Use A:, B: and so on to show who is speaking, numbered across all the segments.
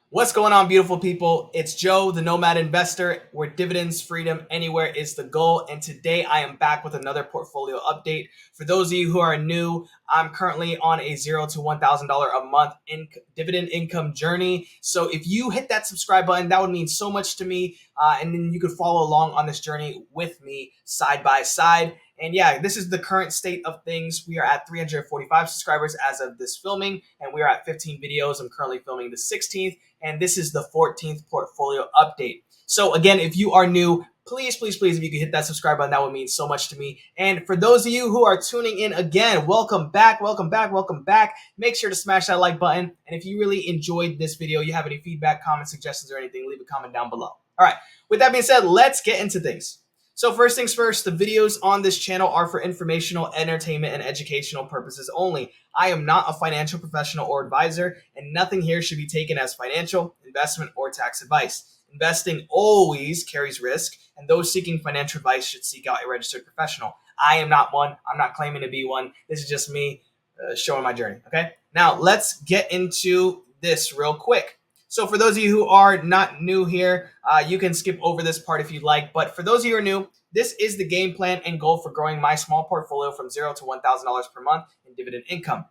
A: What's going on, beautiful people? It's Joe, the Nomad Investor, where dividends freedom anywhere is the goal. And today I am back with another portfolio update. For those of you who are new, I'm currently on a $0 to $1,000 a month dividend income journey. So if you hit that subscribe button, that would mean so much to me. And then you could follow along on this journey with me side by side. And yeah, this is the current state of things. We are at 345 subscribers as of this filming, and we are at 15 videos. I'm currently filming the 16th, and this is the 14th portfolio update. So again, if you are new, please, if you could hit that subscribe button, that would mean so much to me. And for those of you who are tuning in again, welcome back. Make sure to smash that like button. And if you really enjoyed this video, you have any feedback, comments, suggestions, or anything, leave a comment down below. All right, with that being said, let's get into things. So first things first, the videos on this channel are for informational, entertainment, and educational purposes only. I am not a financial professional or advisor, and nothing here should be taken as financial, investment, or tax advice. Investing always carries risk, and those seeking financial advice should seek out a registered professional. I am not one. I'm not claiming to be one. This is just me showing my journey, okay? Now, let's get into this real quick. So for those of you who are not new here, you can skip over this part if you'd like. But for those of you who are new, this is the game plan and goal for growing my small portfolio from $0 to $1,000 per month in dividend income.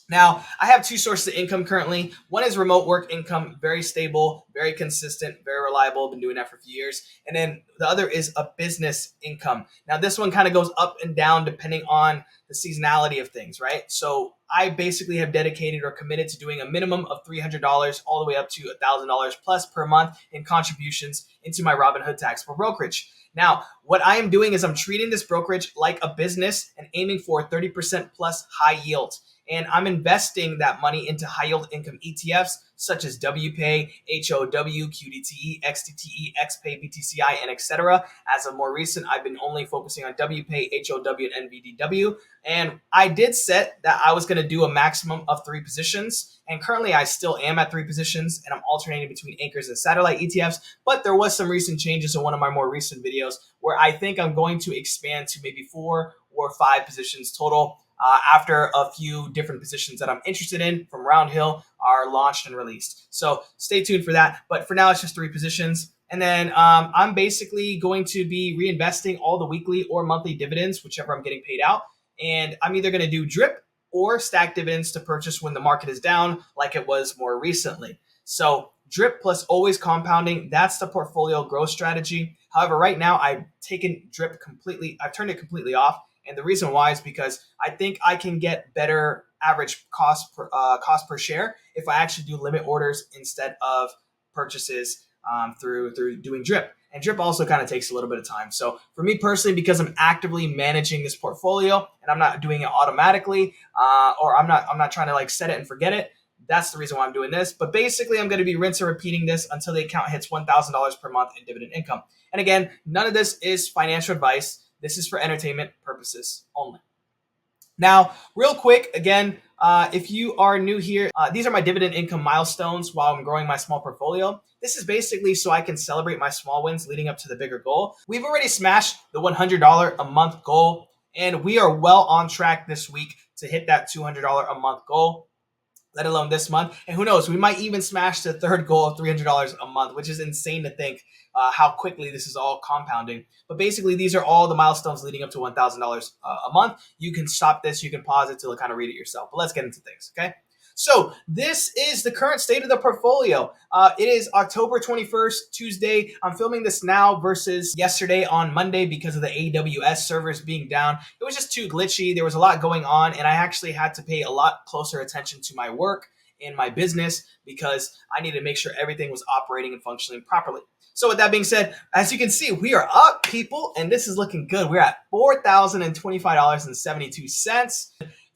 A: Now, I have two sources of income currently. One is remote work income, very stable, very consistent, very reliable. Been doing that for a few years. And then the other is a business income. Now, this one kind of goes up and down depending on the seasonality of things, right? So I basically have dedicated or committed to doing a minimum of $300 all the way up to $1,000 plus per month in contributions into my RoundHill taxable brokerage. Now, what I am doing is I'm treating this brokerage like a business and aiming for 30% plus high yield. And I'm investing that money into high yield income ETFs such as WPay, HOOW, QDTE, XDTE, XPay, BTCI, and etc. As of more recent, I've been only focusing on WPay, HOOW, and NVDW. And I did set that I was going to do a maximum of 3 positions. And currently I still am at 3 positions, and I'm alternating between anchors and satellite ETFs. But there was some recent changes in one of my more recent videos where I think I'm going to expand to maybe 4 or 5 positions total. After a few different positions that I'm interested in from RoundHill are launched and released. So stay tuned for that. But for now, it's just 3 positions. And then I'm basically going to be reinvesting all the weekly or monthly dividends, whichever I'm getting paid out. And I'm either going to do drip or stack dividends to purchase when the market is down, like it was more recently. So drip plus always compounding, that's the portfolio growth strategy. However, right now I've taken drip completely, I've turned it completely off. And the reason why is because I think I can get better average cost per share if I actually do limit orders instead of purchases through doing drip. And drip also kind of takes a little bit of time. So for me personally, because I'm actively managing this portfolio and I'm not doing it automatically, or I'm not trying to like set it and forget it. That's the reason why I'm doing this. But basically, I'm going to be rinse and repeating this until the account hits $1,000 per month in dividend income. And again, none of this is financial advice. This is for entertainment purposes only. Now, real quick, again, if you are new here, these are my dividend income milestones while I'm growing my small portfolio. This is basically so I can celebrate my small wins leading up to the bigger goal. We've already smashed the $100 a month goal, and we are well on track this week to hit that $200 a month goal, let alone this month. And who knows, we might even smash the third goal of $300 a month, which is insane to think how quickly this is all compounding. But basically, these are all the milestones leading up to $1,000 a month. You can stop this, you can pause it to kind of read it yourself. But let's get into things, okay? So this is the current state of the portfolio. It is October 21st, Tuesday. I'm filming this now versus yesterday on Monday because of the AWS servers being down. It was just too glitchy. There was a lot going on, and I actually had to pay a lot closer attention to my work and my business because I needed to make sure everything was operating and functioning properly. So with that being said, as you can see, we are up, people, and this is looking good. We're at $4,025.72.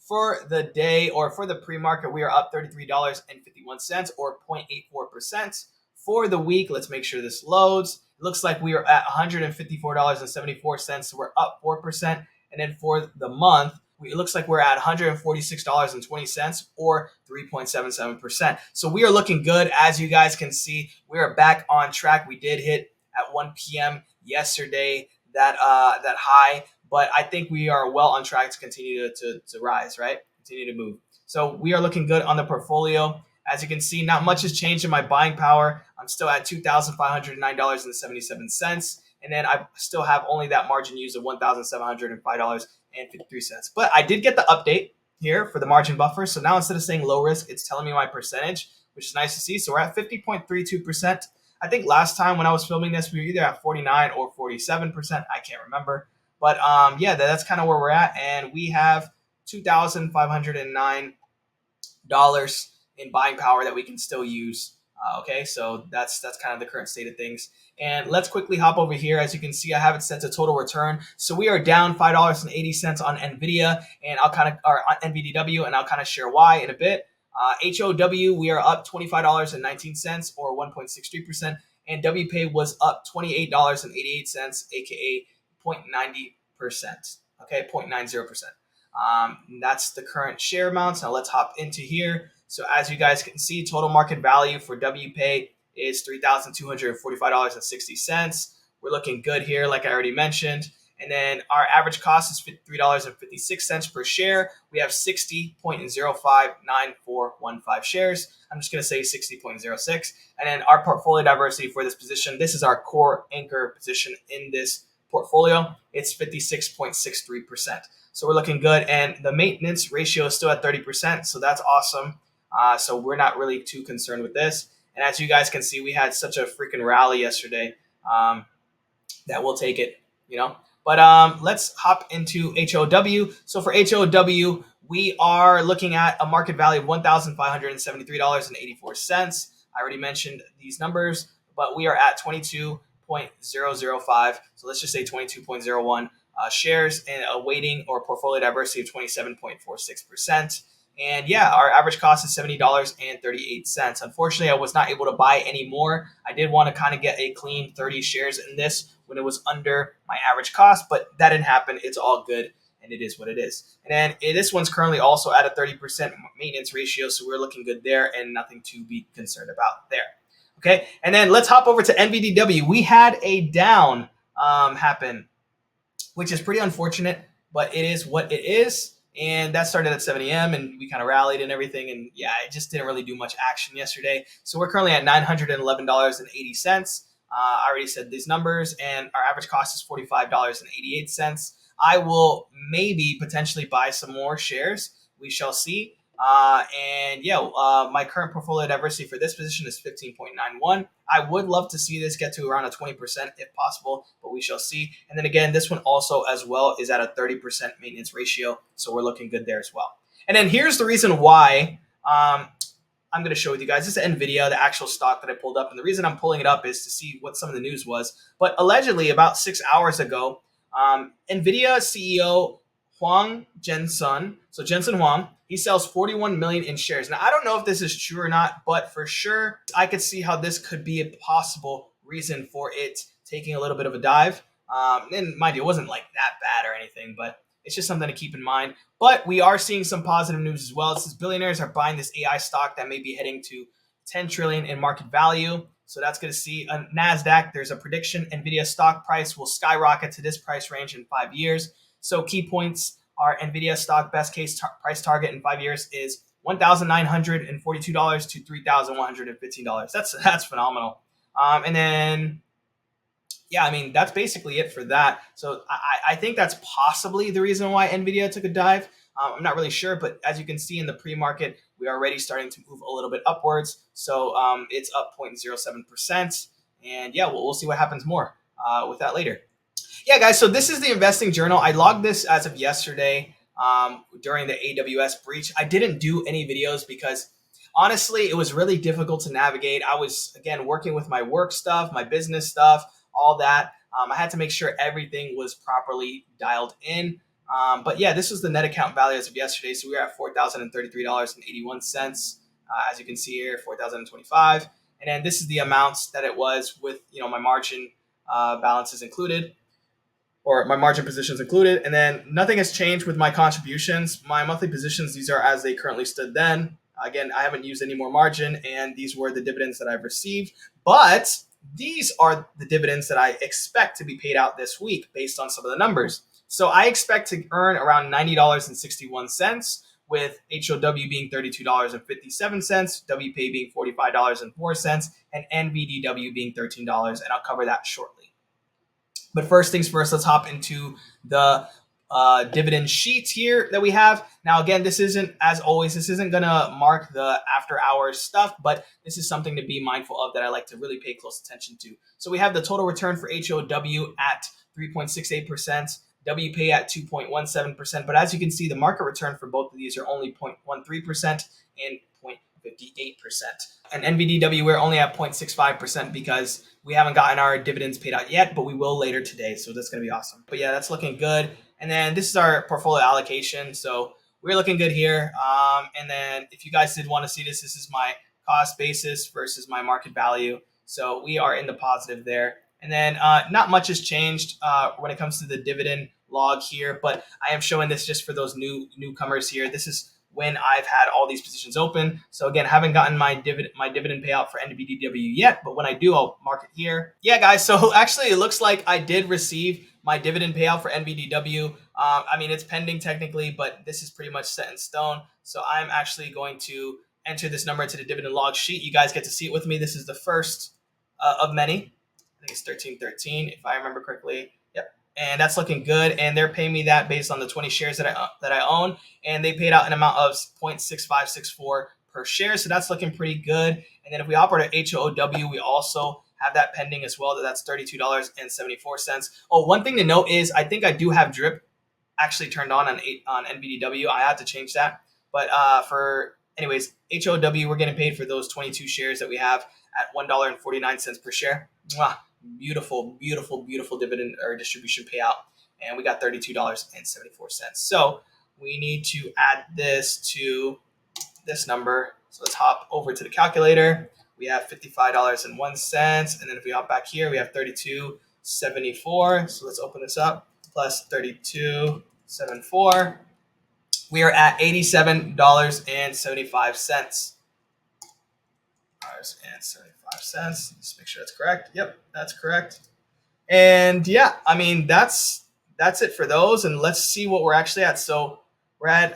A: For the day or for the pre-market, we are up $33.51 or 0.84%. For the week, let's make sure this loads. It looks like we are at $154.74, so we're up 4%. And then for the month, it looks like we're at $146.20 or 3.77%. So we are looking good. As you guys can see, we are back on track. We did hit at 1 p.m. yesterday that high, but I think we are well on track to continue to rise, right? Continue to move. So we are looking good on the portfolio. As you can see, not much has changed in my buying power. I'm still at $2,509.77. And then I still have only that margin used of $1,705.53. But I did get the update here for the margin buffer. So now instead of saying low risk, it's telling me my percentage, which is nice to see. So we're at 50.32%. I think last time when I was filming this, we were either at 49 or 47%. I can't remember. But yeah, that's kind of where we're at. And we have $2,509 in buying power that we can still use. Okay, so that's kind of the current state of things. And let's quickly hop over here. As you can see, I have it set to total return. So we are down $5.80 on NVIDIA and on NVDW, and I'll kind of share why in a bit. HOW, we are up $25.19 or 1.63%, and WPay was up $28.88, aka 0.90%. Okay, 0.90%. That's the current share amounts. Now let's hop into here. So as you guys can see, total market value for WPay is $3,245.60. We're looking good here, like I already mentioned. And then our average cost is $3.56 per share. We have 60.059415 shares. I'm just going to say 60.06. And then our portfolio diversity for this position, this is our core anchor position in this portfolio. It's 56.63%. So we're looking good. And the maintenance ratio is still at 30%. So that's awesome. So we're not really too concerned with this. And as you guys can see, we had such a freaking rally yesterday that we'll take it, you know. But let's hop into HOW. So for HOW, we are looking at a market value of $1,573.84. I already mentioned these numbers, but we are at 22.005. So let's just say 22.01 shares and a weighting or portfolio diversity of 27.46%. And yeah, our average cost is $70.38. Unfortunately, I was not able to buy any more. I did want to kind of get a clean 30 shares in this when it was under my average cost, but that didn't happen. It's all good, and it is what it is. And then this one's currently also at a 30% maintenance ratio, so we're looking good there and nothing to be concerned about there. Okay, and then let's hop over to NVDW. We had a down happen, which is pretty unfortunate, but it is what it is. And that started at 7 a.m. and we kind of rallied and everything. And yeah, it just didn't really do much action yesterday. So we're currently at $911.80. I already said these numbers, and our average cost is $45.88. I will maybe potentially buy some more shares. We shall see. And yeah, my current portfolio diversity for this position is 15.91. I would love to see this get to around a 20% if possible, but we shall see. And then again, this one also as well is at a 30% maintenance ratio. So we're looking good there as well. And then here's the reason why I'm going to share with you guys. This is NVIDIA, the actual stock that I pulled up. And the reason I'm pulling it up is to see what some of the news was. But allegedly about 6 hours ago, NVIDIA CEO Huang Jensen, so Jensen Huang, he sells 41 million in shares. Now, I don't know if this is true or not, but for sure, I could see how this could be a possible reason for it taking a little bit of a dive. And mind you, it wasn't like that bad or anything, but it's just something to keep in mind. But we are seeing some positive news as well. It says billionaires are buying this AI stock that may be heading to 10 trillion in market value. So that's going to see on NASDAQ. There's a prediction NVIDIA stock price will skyrocket to this price range in 5 years. So key points are NVIDIA stock best case price target in 5 years is $1,942 to $3,115. That's phenomenal. And then, yeah, I mean, that's basically it for that. So I think that's possibly the reason why NVIDIA took a dive. I'm not really sure, but as you can see in the pre-market, we are already starting to move a little bit upwards. So it's up 0.07%. And yeah, we'll see what happens more with that later. Yeah, guys, so this is the investing journal. I logged this as of yesterday during the AWS breach. I didn't do any videos because honestly, it was really difficult to navigate. I was, again, working with my work stuff, my business stuff, all that. I had to make sure everything was properly dialed in. But yeah, this was the net account value as of yesterday. So we were at $4,033.81. As you can see here, $4,025. And then this is the amounts that it was with, my margin balances included, or my margin positions included. And then nothing has changed with my contributions. My monthly positions, these are as they currently stood then. Again, I haven't used any more margin, and these were the dividends that I've received. But these are the dividends that I expect to be paid out this week based on some of the numbers. So I expect to earn around $90.61, with HOW being $32.57, WPay being $45.04, and NVDW being $13, and I'll cover that shortly. But first things first, let's hop into the dividend sheet here that we have. Now, again, this isn't, as always, this isn't going to mark the after hours stuff, but this is something to be mindful of that I like to really pay close attention to. So we have the total return for HOW at 3.68%, WPay at 2.17%. But as you can see, the market return for both of these are only 0.13% and 0.58%. And NVDW, we're only at 0.65% because we haven't gotten our dividends paid out yet, but we will later today. So that's going to be awesome. But yeah, that's looking good. And then this is our portfolio allocation. So we're looking good here. And then if you guys did want to see this, this is my cost basis versus my market value. So we are in the positive there. And then not much has changed when it comes to the dividend log here, but I am showing this just for those newcomers here. This is when I've had all these positions open. So again, haven't gotten my dividend payout for NVDW yet, but when I do, I'll mark it here. Yeah, guys, so actually it looks like I did receive my dividend payout for NVDW. I mean, it's pending technically, but this is pretty much set in stone. So I'm actually going to enter this number into the dividend log sheet. You guys get to see it with me. This is the first of many. I think it's 1313 if I remember correctly. Yep. And that's looking good. And they're paying me that based on the 20 shares that I own. And they paid out an amount of 0.6564 per share. So that's looking pretty good. And then if we operate at HOW, we also have that pending as well. That's $32.74. Oh, one thing to note is I think I do have drip actually turned on NVDW. I have to change that. But anyways, HOW, we're getting paid for those 22 shares that we have at $1.49 per share. Mwah. Beautiful, beautiful, beautiful dividend or distribution payout. And we got $32.74. So we need to add this to this number. So let's hop over to the calculator. We have $55.01. And then if we hop back here, we have $32.74. So let's open this up. Plus $32.74. We are at $87.75. $87.75. Let's make sure that's correct. Yep, that's correct. And yeah, I mean that's it for those. And let's see what we're actually at. So we're at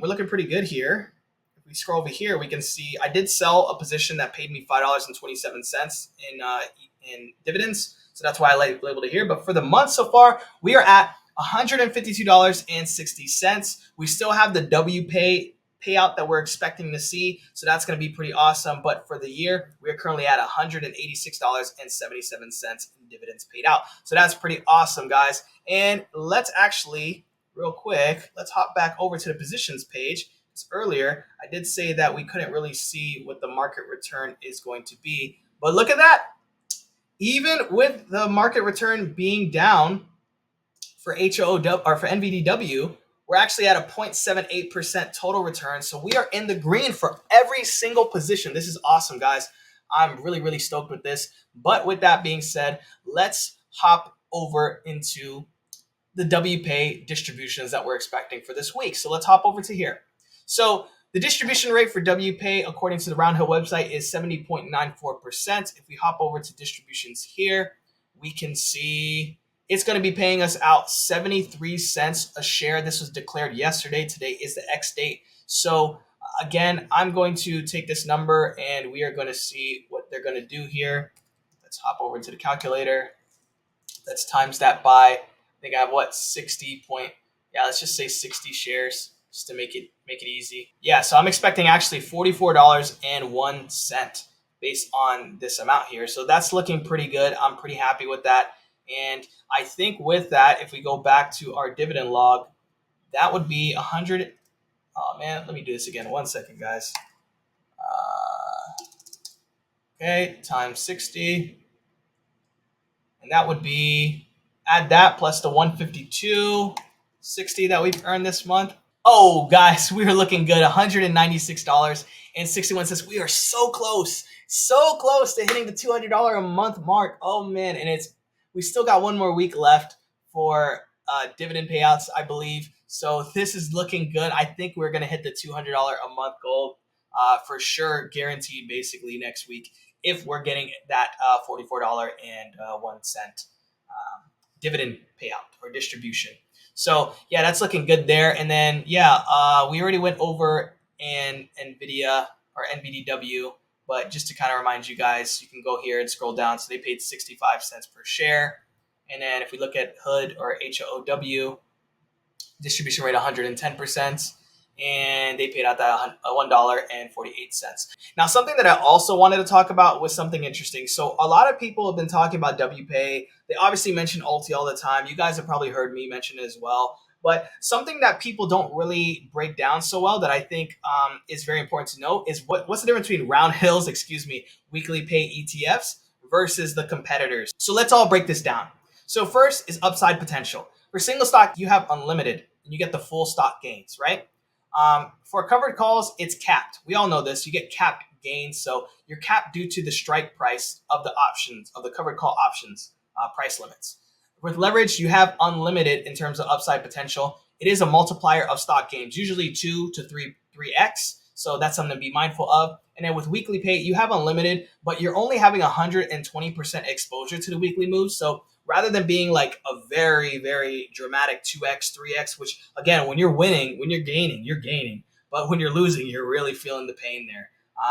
A: we're looking pretty good here. If we scroll over here, we can see I did sell a position that paid me $5.27 in dividends. So that's why I labeled it here. But for the month so far, we are at $152.60. We still have the WPay payout that we're expecting to see. So that's going to be pretty awesome. But for the year, we are currently at $186.77 in dividends paid out. So that's pretty awesome, guys. And let's actually, real quick, let's hop back over to the positions page. Because earlier, I did say that we couldn't really see what the market return is going to be. But look at that. Even with the market return being down for HOW or for NVDW, we're actually at a 0.78% total return. So we are in the green for every single position. This is awesome, guys. I'm really, really stoked with this. But with that being said, let's hop over into the WPay distributions that we're expecting for this week. So let's hop over to here. So the distribution rate for WPay, according to the RoundHill website, is 70.94%. If we hop over to distributions here, we can see it's going to be paying us out 73 cents a share. This was declared yesterday. Today is the X date. So again, I'm going to take this number and we are going to see what they're going to do here. Let's hop over to the calculator. Let's times that by, I think I have what, 60 point, yeah, let's just say 60 shares just to make it easy. Yeah, so I'm expecting actually $44.01 based on this amount here. So that's looking pretty good. I'm pretty happy with that. And I think with that, if we go back to our dividend log, that would be 100. Oh man, let me do this again. 1 second, guys. Okay, times 60. And that would be, add that plus the 152.60 that we've earned this month. Oh, guys, we are looking good. $196.61. We are so close to hitting the $200 a month mark. Oh man, and we still got one more week left for dividend payouts, I believe. So this is looking good. I think we're going to hit the $200 a month goal for sure, guaranteed basically next week if we're getting that $44.01 dividend payout or distribution. So yeah, that's looking good there. And then yeah, we already went over an NVIDIA or NVDW, but just to kind of remind you guys, you can go here and scroll down. So they paid 65 cents per share. And then if we look at HOOD or HOOW, distribution rate 110%, and they paid out that $1.48. Now, something that I also wanted to talk about was something interesting. So a lot of people have been talking about WPay. They obviously mention Alti all the time. You guys have probably heard me mention it as well. But something that people don't really break down so well that I think is very important to note is what's the difference between RoundHill's, WeeklyPay ETFs versus the competitors. So let's all break this down. So first is upside potential. For single stock, you have unlimited and you get the full stock gains, right? For covered calls, it's capped. We all know this. You get capped gains. So you're capped due to the strike price of the options, of the covered call options price limits. With leverage, you have unlimited in terms of upside potential. It is a multiplier of stock gains, usually 2 to 3x. So that's something to be mindful of. And then with WeeklyPay, you have unlimited, but you're only having 120% exposure to the weekly moves. So rather than being like a very, very dramatic 2x, 3x, which again, when you're winning, when you're gaining. But when you're losing, you're really feeling the pain there.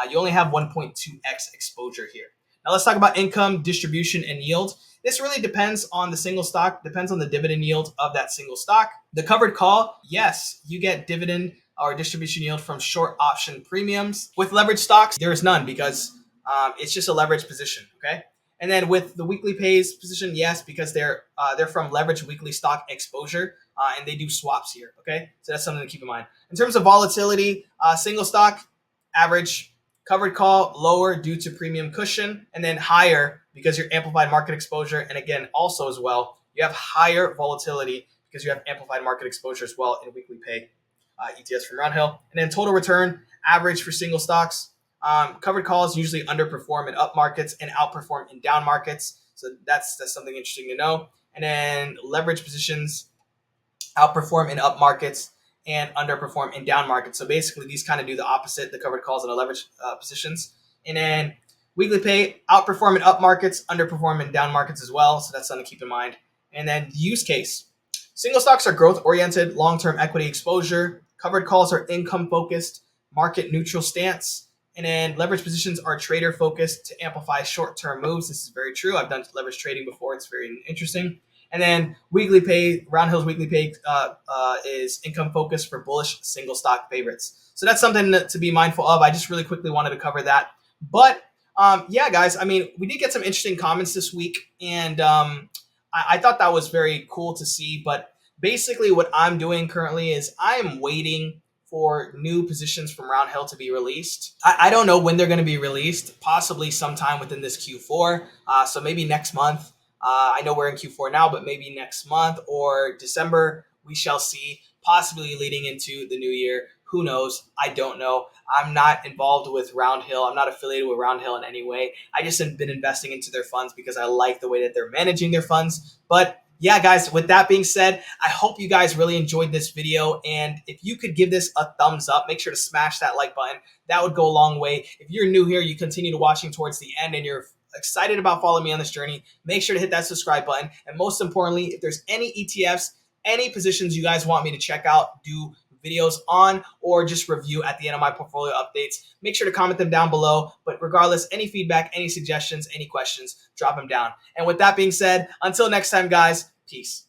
A: You only have 1.2x exposure here. Now let's talk about income, distribution, and yield. This really depends on the single stock, depends on the dividend yield of that single stock. The covered call, yes, you get dividend or distribution yield from short option premiums. With leverage stocks, there is none because it's just a leverage position, okay? And then with the WeeklyPay's position, yes, because they're from leverage weekly stock exposure, and they do swaps here, okay? So that's something to keep in mind. In terms of volatility, single stock, average. Covered call, lower due to premium cushion, and then higher because you're amplified market exposure. And again, also as well, you have higher volatility because you have amplified market exposure as well in WeeklyPay ETFs from RoundHill. And then total return, average for single stocks. Covered calls usually underperform in up markets and outperform in down markets. So that's something interesting to know. And then leverage positions outperform in up markets and underperform in down markets. So basically, these kind of do the opposite, the covered calls and the leverage positions. And then WeeklyPay outperform in up markets, underperform in down markets as well. So that's something to keep in mind. And then use case. Single stocks are growth-oriented, long-term equity exposure. Covered calls are income-focused, market-neutral stance. And then leverage positions are trader-focused to amplify short-term moves. This is very true. I've done leverage trading before. It's very interesting. And then WeeklyPay, RoundHill's WeeklyPay is income focused for bullish single stock favorites. So that's something to be mindful of. I just really quickly wanted to cover that. But yeah, guys, I mean, we did get some interesting comments this week, and I thought that was very cool to see. But basically what I'm doing currently is I am waiting for new positions from RoundHill to be released. I don't know when they're going to be released, possibly sometime within this Q4. So maybe next month. I know we're in Q4 now, but maybe next month or December, we shall see, possibly leading into the new year. Who knows? I don't know. I'm not involved with RoundHill. I'm not affiliated with RoundHill in any way. I just have been investing into their funds because I like the way that they're managing their funds. But yeah, guys, with that being said, I hope you guys really enjoyed this video. And if you could give this a thumbs up, make sure to smash that like button. That would go a long way. If you're new here, you continue to watching towards the end and you're excited about following me on this journey, make sure to hit that subscribe button. And most importantly, if there's any ETFs, any positions you guys want me to check out, do videos on, or just review at the end of my portfolio updates, make sure to comment them down below. But regardless, any feedback, any suggestions, any questions, drop them down. And with that being said, until next time, guys, peace.